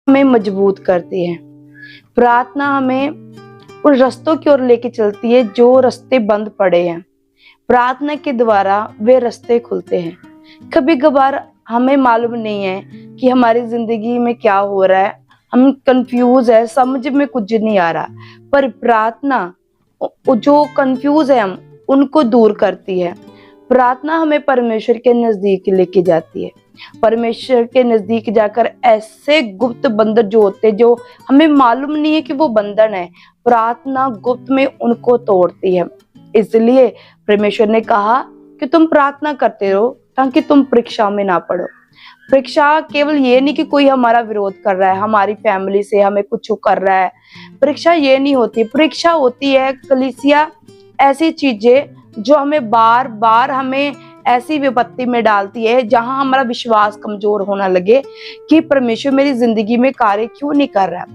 हमें मजबूत करती है। प्रार्थना हमें उन रास्तों की ओर लेके चलती है जो रास्ते बंद पड़े हैं। प्रार्थना के द्वारा वे रास्ते खुलते हैं। कभी कभार हमें मालूम नहीं है कि हमारी जिंदगी में क्या हो रहा है, हम कंफ्यूज है, समझ में कुछ नहीं आ रहा, पर प्रार्थना जो कंफ्यूज है हम उनको दूर करती है। प्रार्थना हमें परमेश्वर के नजदीक लेके जाती है। परमेश्वर के नजदीक जाकर ऐसे गुप्त बंधन जो होते हैं, जो हमें मालूम नहीं है कि वो बंधन है, प्रार्थना गुप्त में उनको तोड़ती है। इसलिए परमेश्वर ने कहा कि तुम प्रार्थना करते रहो ताकि तुम परीक्षा में ना पड़ो। परीक्षा केवल ये नहीं कि कोई हमारा विरोध कर रहा है, हमारी फैमिली से हमें कुछ कर रहा है। परीक्षा ये नहीं होती। परीक्षा होती है कलीसिया ऐसी चीजें जो हमें बार बार हमें ऐसी विपत्ति में डालती है जहां हमारा विश्वास कमजोर होना लगे कि परमेश्वर मेरी जिंदगी में कार्य क्यों नहीं कर रहा।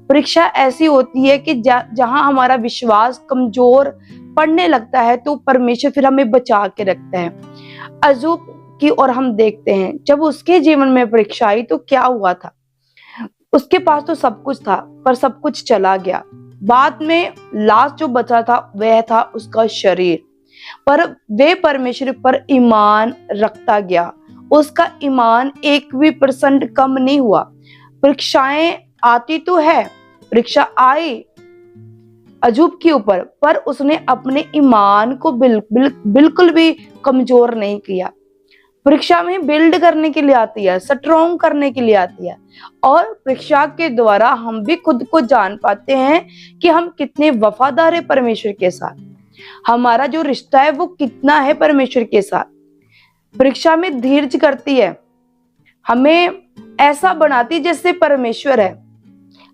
परीक्षा ऐसी होती है कि जहां हमारा विश्वास कमजोर पड़ने लगता है तो परमेश्वर फिर हमें बचा के रखता है। अय्यूब की ओर हम देखते हैं, जब उसके जीवन में परीक्षा आई तो क्या हुआ था। उसके पास तो सब कुछ था पर सब कुछ चला गया। बाद में लास्ट जो बचा था वह था उसका शरीर, पर वे परमेश्वर पर ईमान रखता गया। उसका ईमान 1% कम नहीं हुआ। परीक्षाएं आती तो है, परीक्षा आई अय्यूब के ऊपर, पर उसने अपने ईमान को बिल्कुल भी कमजोर नहीं किया। परीक्षा में बिल्ड करने के लिए आती है, स्ट्रॉन्ग करने के लिए आती है, और परीक्षा के द्वारा हम भी खुद को जान पाते हैं कि हम कितने वफादार है परमेश्वर के साथ, हमारा जो रिश्ता है वो कितना है परमेश्वर के साथ। परीक्षा में धीरज करती है, हमें ऐसा बनाती जैसे परमेश्वर है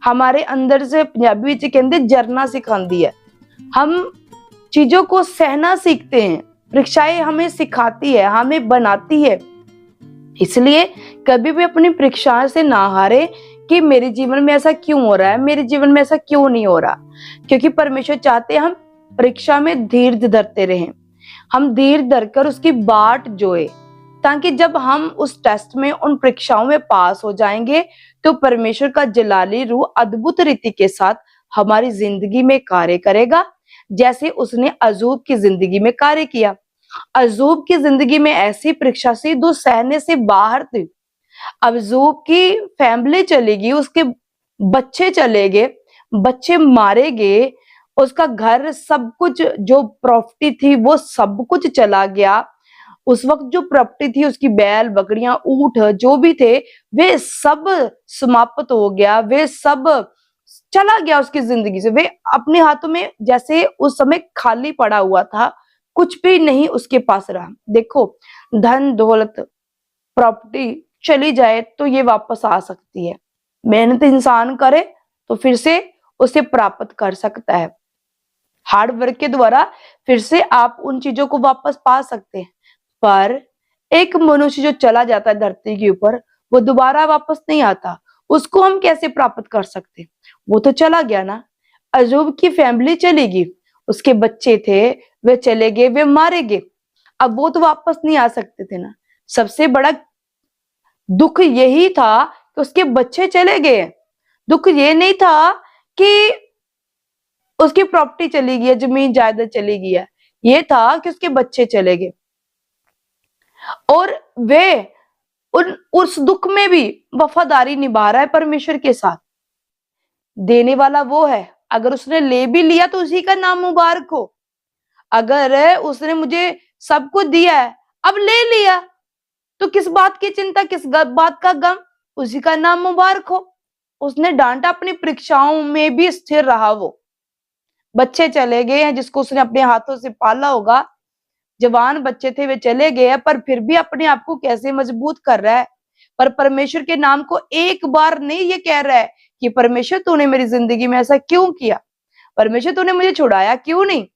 हमारे अंदर से। पंजाबी में कहते जरना सिखाती है, हम चीजों को सहना सीखते हैं। परीक्षाएं हमें सिखाती है, हमें बनाती है। इसलिए कभी भी अपनी परीक्षाएं से ना हारे कि मेरे जीवन में ऐसा क्यों हो रहा है, मेरे जीवन में ऐसा क्यों नहीं हो रहा, क्योंकि परमेश्वर चाहते हैं हम परीक्षा में धीरज धरते रहें, हम धीरज धरकर उसकी बाट जोए, ताकि जब हम उस टेस्ट में उन परीक्षाओं में पास हो जाएंगे तो परमेश्वर का जलाली रूह अद्भुत रीति के साथ हमारी जिंदगी में कार्य करेगा, जैसे उसने अय्यूब की जिंदगी में कार्य किया। अय्यूब की जिंदगी में ऐसी परीक्षा से जो सहने से बाहर थी। अय्यूब की फैमिली चली गई, उसके बच्चे चले गए, बच्चे मारे गए, उसका घर, सब कुछ जो प्रॉपर्टी थी वो सब कुछ चला गया। उस वक्त जो प्रॉपर्टी थी उसकी बैल बकरियां ऊंट जो भी थे वे सब समाप्त हो गया, वे सब चला गया उसकी जिंदगी से। वे अपने हाथों में जैसे उस समय खाली पड़ा हुआ था, कुछ भी नहीं उसके पास रहा। देखो, धन दौलत प्रॉपर्टी चली जाए तो ये वापस आ सकती है, मेहनत इंसान करे तो फिर से उसे प्राप्त कर सकता है। हार्ड वर्क के द्वारा फिर से आप उन चीजों को वापस पा सकते हैं। पर एक मनुष्य जो चला जाता है धरती के ऊपर, वो दोबारा वापस नहीं आता, उसको हम कैसे प्राप्त कर सकते? वो तो चला गया ना। अय्यूब की फैमिली चली गई, उसके बच्चे थे वे चले गए, वे मारे गए, अब वो तो वापस नहीं आ सकते थे ना। सबसे बड़ा दुख यही था कि उसके बच्चे चले गए। दुख ये नहीं था कि उसकी प्रॉपर्टी चली गई है, जमीन जायदाद चली गई है, ये था कि उसके बच्चे चले गए। और वे उस दुख में भी वफादारी निभा रहा है परमेश्वर के साथ। देने वाला वो है, अगर उसने ले भी लिया तो उसी का नाम मुबारक हो। अगर उसने मुझे सब कुछ दिया है, अब ले लिया, तो किस बात की चिंता, किस बात का गम, उसी का नाम मुबारक हो। उसने डांटा, अपनी परीक्षाओं में भी स्थिर रहा। वो बच्चे चले गए हैं जिसको उसने अपने हाथों से पाला होगा, जवान बच्चे थे वे चले गए हैं, पर फिर भी अपने आप को कैसे मजबूत कर रहा है। पर परमेश्वर के नाम को एक बार नहीं ये कह रहा है कि परमेश्वर तूने मेरी जिंदगी में ऐसा क्यों किया, परमेश्वर तूने मुझे छुड़ाया क्यों नहीं।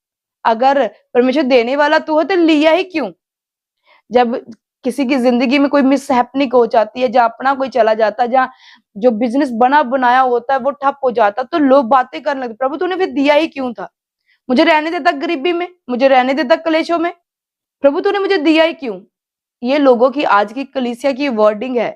अगर परमेश्वर देने वाला तू है तो लिया ही क्यों। जब किसी की जिंदगी में कोई मिसहैपनिंग हो जाती है, जहाँ अपना कोई चला जाता है, जहाँ जो बिजनेस बना बनाया होता है वो ठप हो जाता, तो लोग बातें करने लगते, प्रभु तूने फिर दिया ही क्यों था, मुझे रहने देता गरीबी में, मुझे रहने देता क्लेशों में, प्रभु तूने मुझे दिया ही क्यों। ये लोगों की आज की कलीसिया की वर्डिंग है।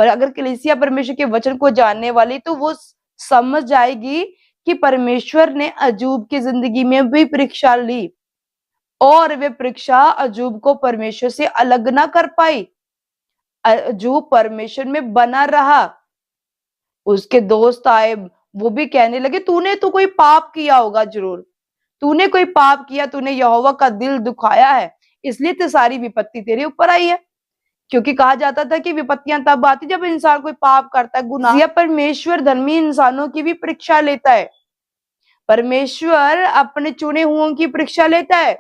पर अगर कलीसिया परमेश्वर के वचन को जानने वाली, तो वो समझ जाएगी कि परमेश्वर ने अजूब की जिंदगी में भी परीक्षा ली और वे परीक्षा अजूब को परमेश्वर से अलग ना कर पाई। अजूब परमेश्वर में बना रहा। उसके दोस्त आए, वो भी कहने लगे तूने तो कोई पाप किया होगा, जरूर तूने कोई पाप किया, तूने यहोवा का दिल दुखाया है, इसलिए तो सारी विपत्ति तेरे ऊपर आई है। क्योंकि कहा जाता था कि विपत्तियां तब आती जब इंसान कोई पाप करता है, गुनाह। या परमेश्वर धर्मी इंसानों की भी परीक्षा लेता है। परमेश्वर अपने चुने हुओं की परीक्षा लेता है।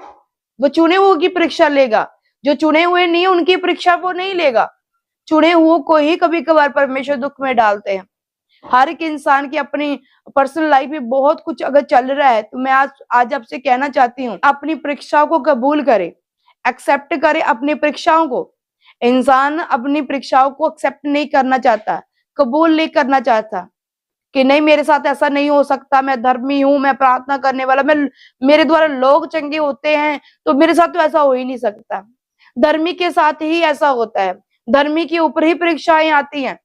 वो चुने हुओं की परीक्षा लेगा, जो चुने हुए नहीं है उनकी परीक्षा वो नहीं लेगा। चुने हुओं को ही कभी कभार परमेश्वर दुख में डालते हैं। हर एक इंसान की अपनी पर्सनल लाइफ में बहुत कुछ अगर चल रहा है, तो मैं आज आपसे कहना चाहती हूँ, अपनी परीक्षाओं को कबूल करे, एक्सेप्ट करे अपनी परीक्षाओं को। इंसान अपनी परीक्षाओं को एक्सेप्ट नहीं करना चाहता, कबूल नहीं करना चाहता कि नहीं मेरे साथ ऐसा नहीं हो सकता, मैं धर्मी हूं, मैं प्रार्थना करने वाला, मैं मेरे द्वारा लोग चंगे होते हैं, तो मेरे साथ तो ऐसा हो ही नहीं सकता। धर्मी के साथ ही ऐसा होता है, धर्मी के ऊपर ही परीक्षाएं आती हैं,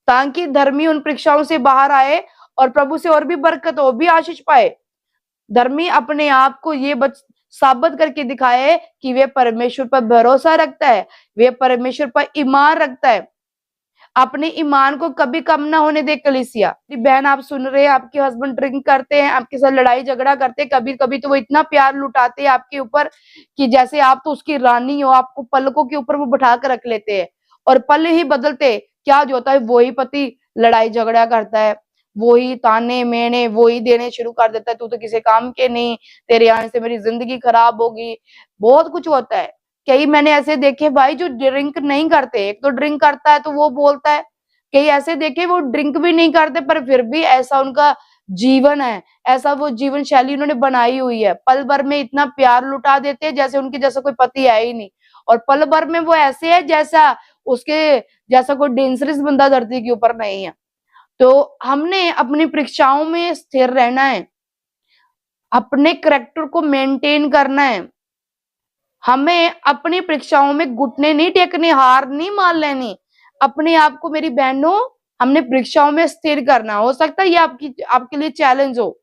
ताकि धर्मी उन परीक्षाओं से बाहर आए और प्रभु से और भी बरकत हो, भी आशीष पाए। धर्मी अपने आप को ये साबित करके दिखाए कि वे परमेश्वर पर भरोसा रखता है, वे परमेश्वर पर ईमान रखता है। अपने ईमान को कभी कम ना होने दे कलीसिया। बहन आप सुन रहे हैं, आपके हस्बैंड ड्रिंक करते हैं, आपके साथ लड़ाई झगड़ा करते हैं, कभी कभी तो वो इतना प्यार लुटाते हैं आपके ऊपर कि जैसे आप तो उसकी रानी हो, आपको पलकों के ऊपर वो बिठा कर रख लेते हैं और पल ही बदलते क्या जो होता है, वही पति लड़ाई झगड़ा करता है, वही ताने मेने वही देने शुरू कर देता है, तू तो किसी काम के नहीं, तेरे आने से मेरी जिंदगी खराब होगी, बहुत कुछ होता है। कई मैंने ऐसे देखे भाई जो ड्रिंक नहीं करते, एक तो ड्रिंक करता है तो वो बोलता है, कई ऐसे देखे वो ड्रिंक भी नहीं करते पर फिर भी ऐसा उनका जीवन है, ऐसा वो जीवन शैली उन्होंने बनाई हुई है, पल भर में इतना प्यार लुटा देते हैं जैसे उनके जैसा कोई पति है ही नहीं, और पल भर में वो ऐसे है जैसा उसके जैसा कोई डेंजरस बंदा धरती के ऊपर नहीं है। तो हमने अपनी परीक्षाओं में स्थिर रहना है, अपने करैक्टर को मेंटेन करना है, हमें अपनी परीक्षाओं में घुटने नहीं टेकने, हार नहीं मान लेनी। अपने आप को मेरी बहनों, हमने परीक्षाओं में स्थिर करना। हो सकता है ये आपके लिए चैलेंज हो,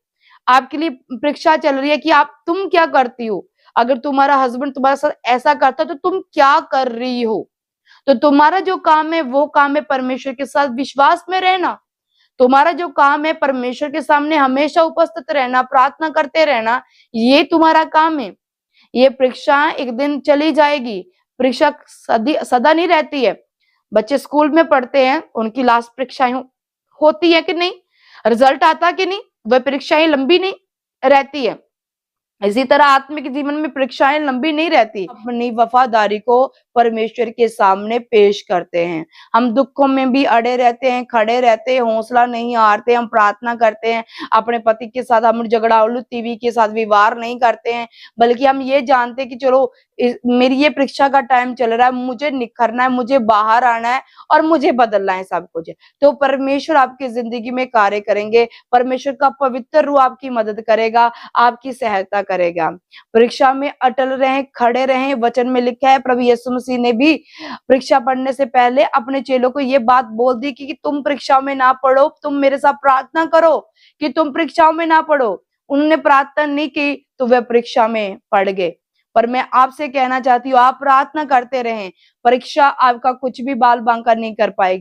आपके लिए परीक्षा चल रही है कि तुम क्या करती हो। अगर तुम्हारा हस्बैंड तुम्हारे साथ ऐसा करता तो तुम क्या कर रही हो। तो तुम्हारा जो काम है वो काम है परमेश्वर के साथ विश्वास में रहना। तुम्हारा जो काम है परमेश्वर के सामने हमेशा उपस्थित रहना, प्रार्थना करते रहना, ये तुम्हारा काम है। ये परीक्षा एक दिन चली जाएगी, परीक्षा सदा नहीं रहती है। बच्चे स्कूल में पढ़ते हैं, उनकी लास्ट परीक्षाएं होती है कि नहीं, रिजल्ट आता कि नहीं, वह परीक्षाएं लंबी नहीं रहती है। इसी तरह आत्मिक जीवन में परीक्षाएं लंबी नहीं रहती। अपनी वफादारी को परमेश्वर के सामने पेश करते हैं। हम दुखों में भी अड़े रहते हैं, खड़े रहते हैं, हौसला नहीं हारते, हम प्रार्थना करते हैं। अपने पति के साथ हम झगड़ा टीवी के साथ विवाद नहीं करते हैं, बल्कि हम ये जानते हैं कि चलो मेरी ये परीक्षा का टाइम चल रहा है, मुझे निखरना है, मुझे बाहर आना है और मुझे बदलना है सब कुछ। तो परमेश्वर आपकी जिंदगी में कार्य करेंगे, परमेश्वर का पवित्र रूह आपकी मदद करेगा, आपकी सहायता करेगा। परीक्षा में अटल रहें, खड़े रहें। वचन में लिखा है, प्रभु यीशु मसीह ने भी परीक्षा पढ़ने से पहले अपने चेलों को ये बात बोल दी कि तुम परीक्षाओं में ना पढ़ो, तुम मेरे साथ प्रार्थना करो कि तुम परीक्षाओं में ना पढ़ो। उन्होंने प्रार्थना नहीं की तो वे परीक्षा में पड़ गए। पर मैं आपसे कहना चाहती हूँ, आप प्रार्थना करते रहें, परीक्षा आपका कुछ भी बाल बांका नहीं कर पाएगी।